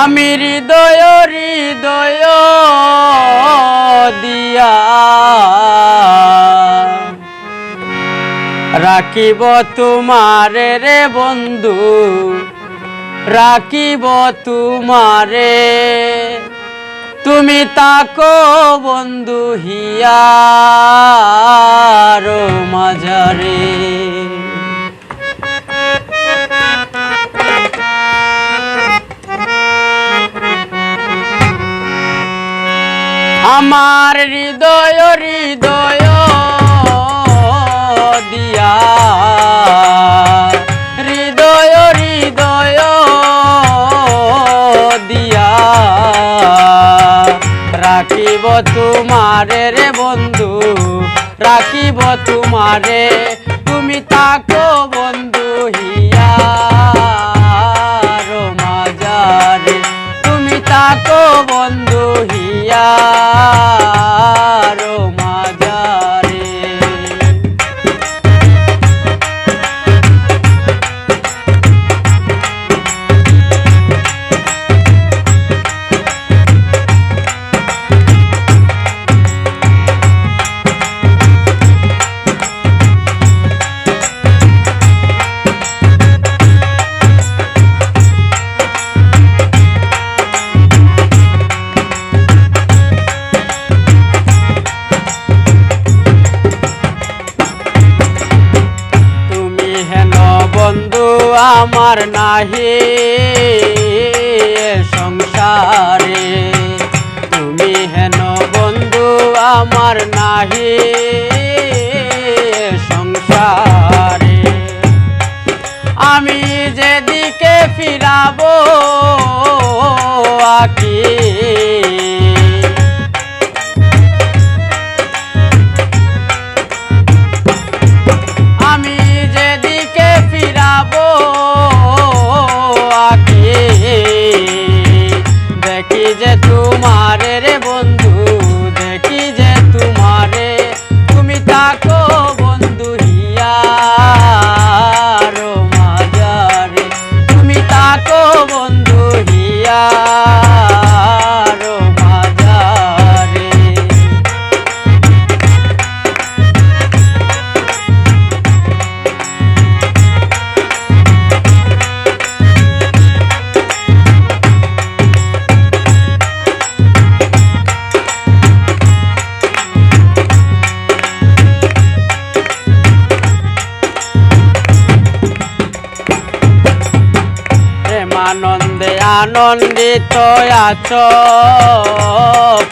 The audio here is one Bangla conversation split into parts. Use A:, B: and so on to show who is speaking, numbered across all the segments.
A: আমি হৃদয় হৃদয় দিয়া রাখিব তোমারে রে বন্ধু, রাখিব তোমারে। তুমি তাকো বন্ধু হিয়ার মাঝারে। আমার হৃদয় হৃদয় দিয়া হৃদয় হৃদয় দিয়া রাখিব তোমারে রে বন্ধু, রাখিব তোমারে। তুমি তাকো বন্ধু হিয়ার মাঝারে, তুমি তাকো বন্ধু হিয়ার মাঝারে। বন্ধু আমার নাহি সংসারে, তুমি হেন বন্ধু আমার নাহি সংসারে। আমি যেদিকে ফিরাবো আকি, আমি যেদিকে ফিরাবো আকি, দেখি যে তোমারে রে বন্ধু, দেখি যে তোমারে। তুমি তাকো বন্ধু হিয়ার মাঝারে, তুমি তাকো বন্ধু হিয়ার মাঝারে। আনন্দে আনন্দিত আছো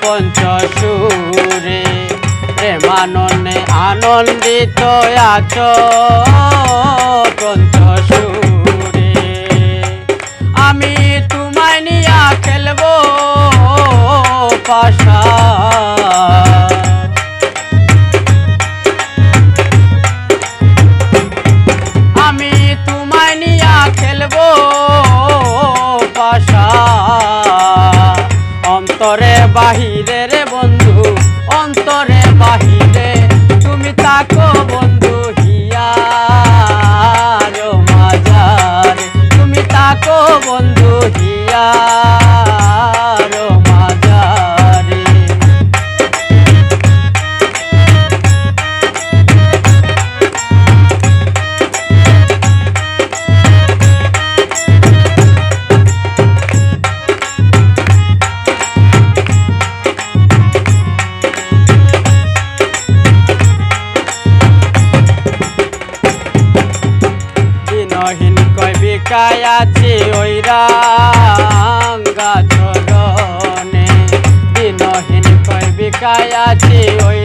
A: পঞ্চসুরে, প্রেমানন্দে আনন্দিত আছো পঞ্চসুরে। আমি তোমায় নিয়া খেলবো পাশা, আমি তোমায় নিয়া খেলবো পাশা। অন্তরে বাহিরে রে বন্ধু, অন্তরে বাহিরে। তুমি তাকো বন্ধু হিয়ার মাঝারে, তুমি তাকো বন্ধু হিয়ার মাঝারে। দিনহীন কয় বিকায় আছি ওই রাঙ্গা চরণে, দিনহীন কয় বিকায় আছি ওই